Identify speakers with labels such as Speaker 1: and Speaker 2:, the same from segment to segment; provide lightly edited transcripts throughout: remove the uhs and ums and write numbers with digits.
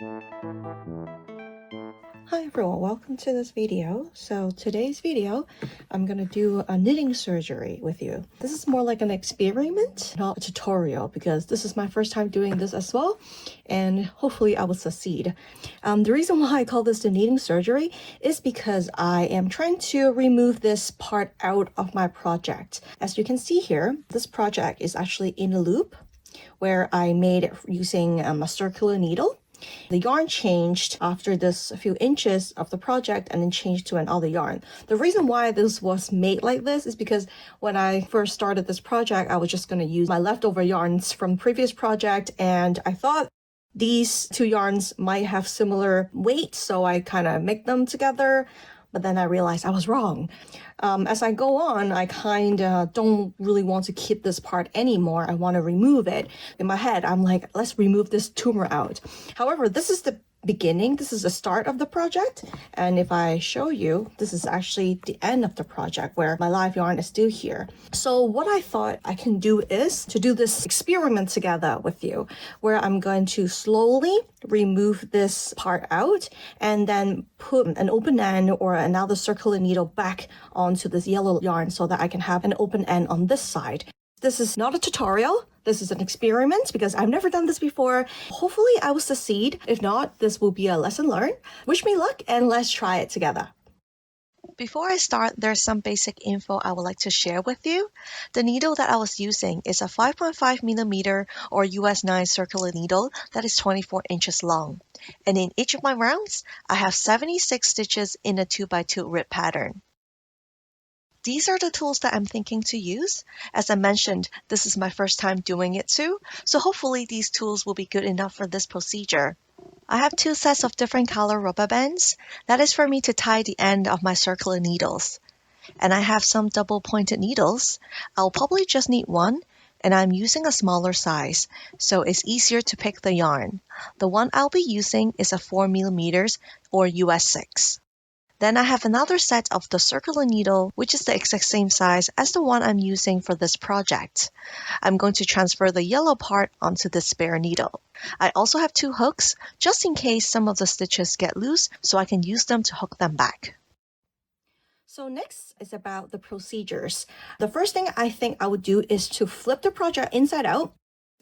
Speaker 1: Hi everyone, welcome to this video. So today's video, I'm gonna do a knitting surgery with you. This is more like an experiment, not a tutorial, because this is my first time doing this as well, and hopefully I will succeed. The reason why I call this the knitting surgery is because I am trying to remove this part out of my project. As you can see here, this project is actually in a loop where I made it using a circular needle. The yarn changed after this few inches of the project and then changed to another yarn. The reason why this was made like this is because when I first started this project, I was just going to use my leftover yarns from the previous project, and I thought these two yarns might have similar weight, so I kind of mixed them together. But then I realized I was wrong. As I go on, I kind of don't really want to keep this part anymore. I want to remove it. In my head, I'm like, let's remove this tumor out. However, this is the beginning. This is the start of the project. And if I show you, this is actually the end of the project where my live yarn is still here. So what I thought I can do is to do this experiment together with you, where I'm going to slowly remove this part out and then put an open end or another circular needle back onto this yellow yarn so that I can have an open end on this side. This is not a tutorial. This is an experiment because I've never done this before. Hopefully I will succeed. If not, this will be a lesson learned. Wish me luck and let's try it together.
Speaker 2: Before I start, there's some basic info I would like to share with you. The needle that I was using is a 5.5mm or US 9 circular needle that is 24 inches long. And in each of my rounds, I have 76 stitches in a 2x2 rib pattern. These are the tools that I'm thinking to use. As I mentioned, this is my first time doing it too, so hopefully these tools will be good enough for this procedure. I have two sets of different color rubber bands. That is for me to tie the end of my circular needles. And I have some double pointed needles. I'll probably just need one, and I'm using a smaller size, so it's easier to pick the yarn. The one I'll be using is a 4mm or US 6. Then I have another set of the circular needle, which is the exact same size as the one I'm using for this project. I'm going to transfer the yellow part onto the spare needle. I also have two hooks, just in case some of the stitches get loose, so I can use them to hook them back.
Speaker 1: So next is about the procedures. The first thing I think I would do is to flip the project inside out.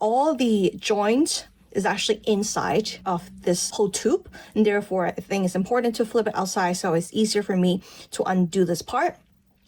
Speaker 1: All the joints is actually inside of this whole tube, and therefore I think it's important to flip it outside so it's easier for me to undo this part.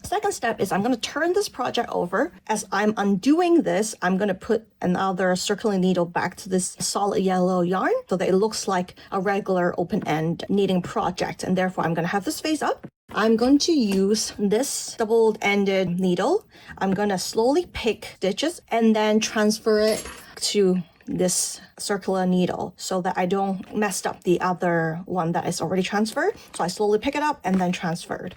Speaker 1: Second step is I'm going to turn this project over. As I'm undoing this, I'm going to put another circular needle back to this solid yellow yarn so that it looks like a regular open-end knitting project, and therefore I'm going to have this face up. I'm going to use this double-ended needle. I'm going to slowly pick stitches and then transfer it to this circular needle so that I don't mess up the other one that is already transferred. So I slowly pick it up and then transferred.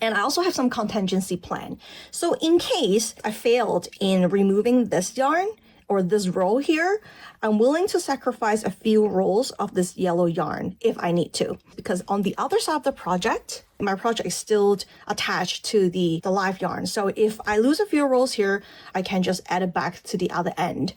Speaker 1: And I also have some contingency plan. So in case I failed in removing this yarn or this row here, I'm willing to sacrifice a few rolls of this yellow yarn if I need to, because on the other side of the project, my project is still attached to the live yarn. So if I lose a few rolls here, I can just add it back to the other end.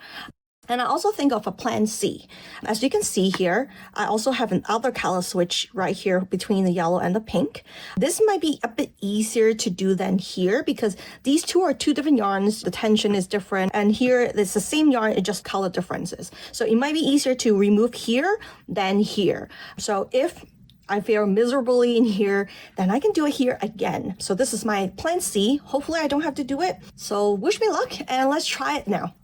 Speaker 1: And I also think of a plan C. As you can see here, I also have another color switch right here between the yellow and the pink. This might be a bit easier to do than here because these two are two different yarns. The tension is different. And here it's the same yarn, it's just color differences. So it might be easier to remove here than here. So if I fail miserably in here, then I can do it here again. So this is my plan C. Hopefully I don't have to do it. So wish me luck and let's try it now.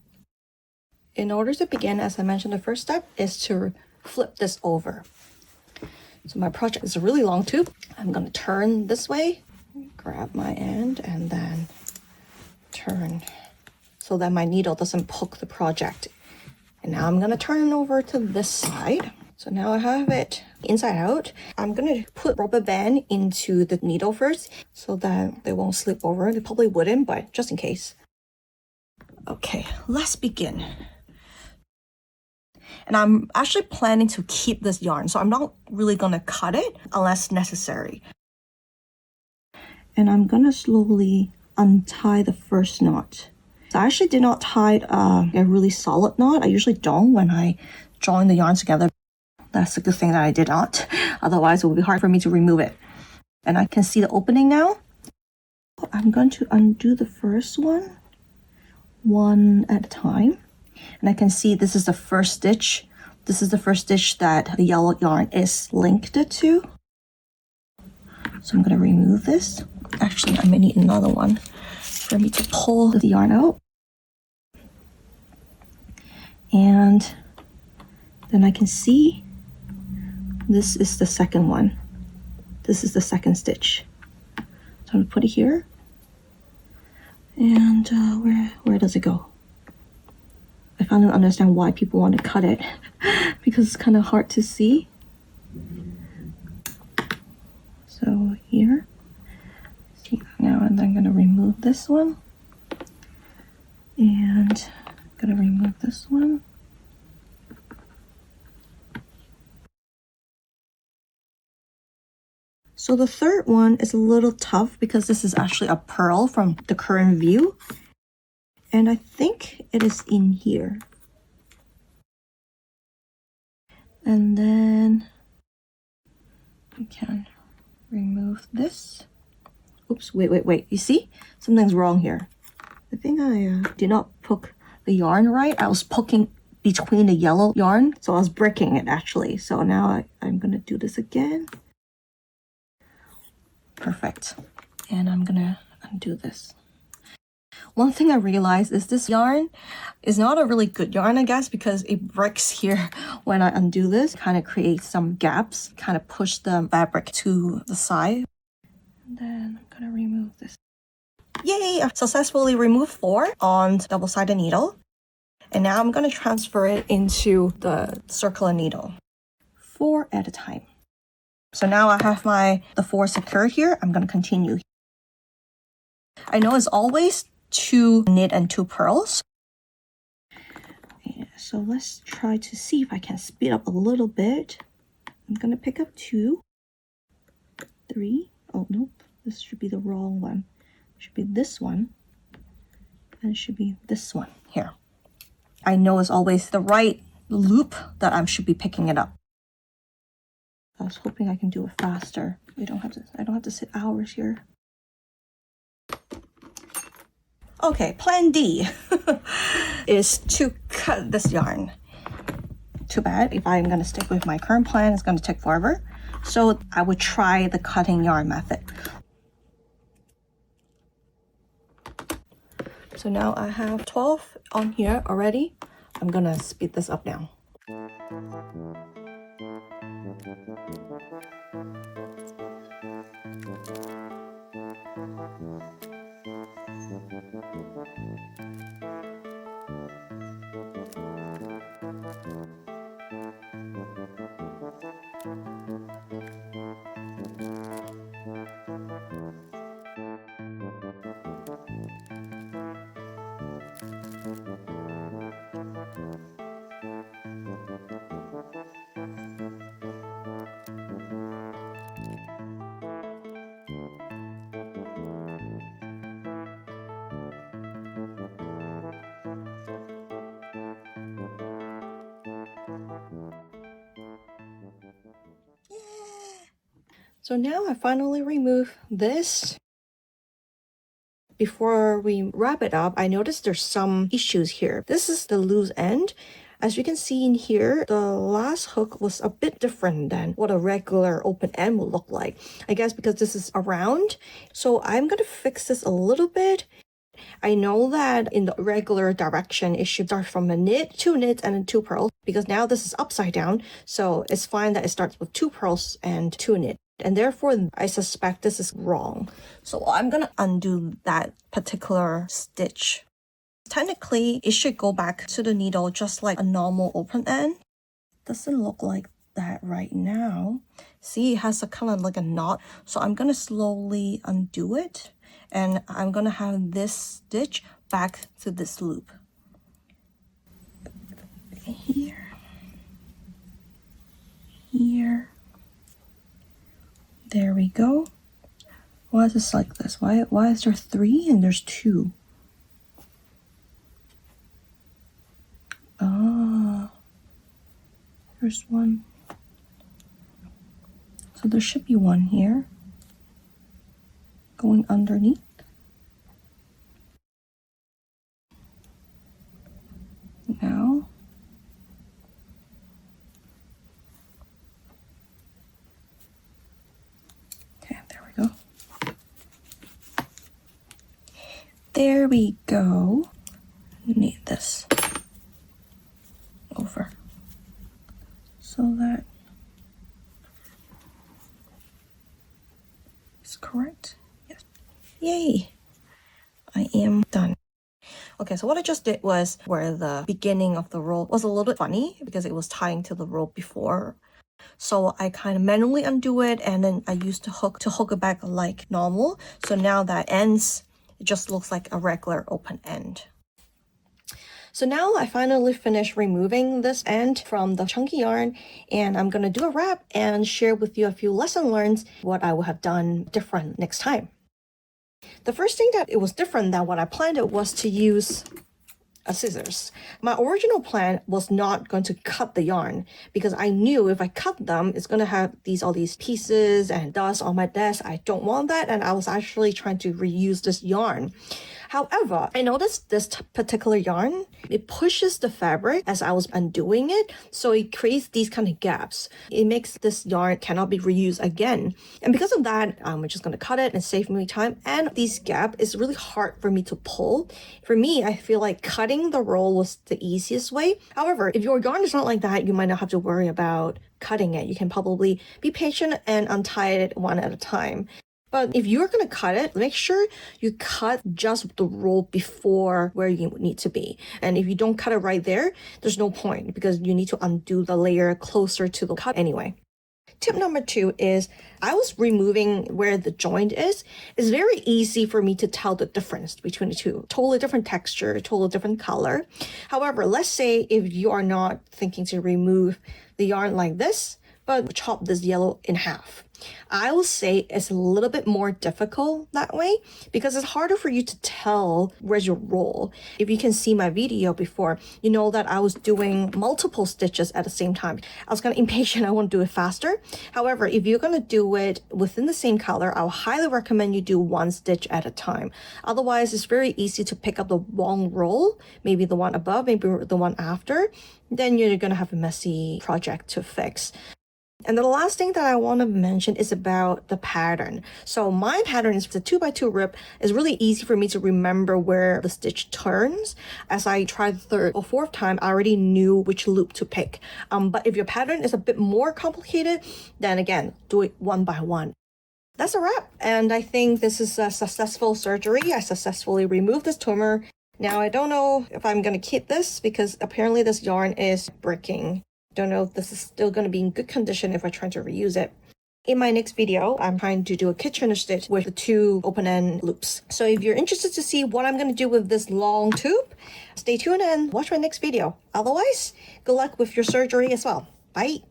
Speaker 1: In order to begin, as I mentioned, the first step is to flip this over. So my project is a really long tube. I'm going to turn this way, grab my end, and then turn so that my needle doesn't poke the project. And now I'm going to turn it over to this side. So now I have it inside out. I'm going to put rubber band into the needle first so that they won't slip over. They probably wouldn't, but just in case. Okay, let's begin. And I'm actually planning to keep this yarn, so I'm not really going to cut it unless necessary. And I'm going to slowly untie the first knot. So I actually did not tie a really solid knot. I usually don't when I join the yarn together. That's a good thing that I did not. Otherwise, it would be hard for me to remove it. And I can see the opening now. I'm going to undo the first one at a time. And I can see this is the first stitch. This is the first stitch that the yellow yarn is linked to. So I'm going to remove this. Actually, I may need another one for me to pull the yarn out. And then I can see this is the second one. This is the second stitch. So I'm going to put it here. And where does it go? I finally understand why people want to cut it because it's kind of hard to see. So here, see now, and I'm going to remove this one, and I'm going to remove this one. So the third one is a little tough because this is actually a pearl from the current view. And I think it is in here. And then I can remove this. Oops, wait. You see? Something's wrong here. I think I did not poke the yarn right. I was poking between the yellow yarn. So I was breaking it actually. So now I'm going to do this again. Perfect. And I'm going to undo this. One thing I realized is this yarn is not a really good yarn, I guess, because it breaks here when I undo this. Kind of creates some gaps, kind of push the fabric to the side. And then I'm going to remove this. Yay! I successfully removed 4 on double-sided needle. And now I'm going to transfer it into the circular needle. 4 at a time. So now I have the 4 secured here. I'm going to continue. I know it's always 2 knit and 2 pearls. Yeah, so let's try to see if I can speed up a little bit. I'm going to pick up 2, 3. Oh, nope. This should be the wrong one. It should be this one. And it should be this one here. I know it's always the right loop that I should be picking it up. I was hoping I can do it faster. I don't have to sit hours here. Okay, plan D is to cut this yarn. Too bad. If I'm going to stick with my current plan, it's going to take forever. So I would try the cutting yarn method. So now I have 12 on here already. I'm going to speed this up now. So now I finally remove this. Before we wrap it up, I noticed there's some issues here. This is the loose end. As you can see in here, the last hook was a bit different than what a regular open end would look like. I guess because this is around. So I'm going to fix this a little bit. I know that in the regular direction, it should start from a knit, 2 knits, and then 2 pearls. Because now this is upside down. So it's fine that it starts with 2 pearls and 2 knits. And therefore, I suspect this is wrong. So I'm going to undo that particular stitch. Technically, it should go back to the needle just like a normal open end. Doesn't look like that right now. See, it has a kind of like a knot. So I'm going to slowly undo it. And I'm going to have this stitch back to this loop. Here. Here. There we go. Why is this like this? Why is there 3 and there's 2? Ah. There's 1, So there should be one here going underneath. Now, okay, there we go. There we go. Need this over so that is correct. Yes. Yay! I am done. Okay, so what I just did was where the beginning of the roll was a little bit funny because it was tying to the roll before. So I kind of manually undo it, and then I used the hook to hook it back like normal. So now that ends, it just looks like a regular open end. So now I finally finished removing this end from the chunky yarn, and I'm gonna do a wrap and share with you a few lesson learned, what I would have done different next time. The first thing that it was different than what I planned it was to use scissors. My original plan was not going to cut the yarn because I knew if I cut them, it's going to have all these pieces and dust on my desk. I don't want that, and I was actually trying to reuse this yarn. However, I noticed this particular yarn, it pushes the fabric as I was undoing it, so it creates these kind of gaps. It makes this yarn cannot be reused again. And because of that, I'm just going to cut it and save me time. And these gaps is really hard for me to pull. For me, I feel like cutting the roll was the easiest way. However, if your yarn is not like that, you might not have to worry about cutting it. You can probably be patient and untie it one at a time. But if you're going to cut it, make sure you cut just the roll before where you need to be. And if you don't cut it right there, there's no point because you need to undo the layer closer to the cut anyway. Tip number 2 is I was removing where the joint is. It's very easy for me to tell the difference between the two. Totally different texture, totally different color. However, let's say if you are not thinking to remove the yarn like this, but chop this yellow in half. I will say it's a little bit more difficult that way because it's harder for you to tell where's your roll. If you can see my video before, you know that I was doing multiple stitches at the same time. I was kind of impatient. I want to do it faster. However, if you're going to do it within the same color, I'll highly recommend you do one stitch at a time. Otherwise, it's very easy to pick up the wrong roll, maybe the one above, maybe the one after. Then you're going to have a messy project to fix. And the last thing that I want to mention is about the pattern. So my pattern is the 2x2 rip. It's really easy for me to remember where the stitch turns. As I tried the third or fourth time, I already knew which loop to pick. But if your pattern is a bit more complicated, then again, do it one by one. That's a wrap. And I think this is a successful surgery. I successfully removed this tumor. Now I don't know if I'm going to keep this because apparently this yarn is breaking. Don't know if this is still going to be in good condition if I try to reuse it. In my next video, I'm trying to do a Kitchener stitch with the 2 open-end loops. So if you're interested to see what I'm going to do with this long tube, stay tuned and watch my next video. Otherwise, good luck with your surgery as well. Bye!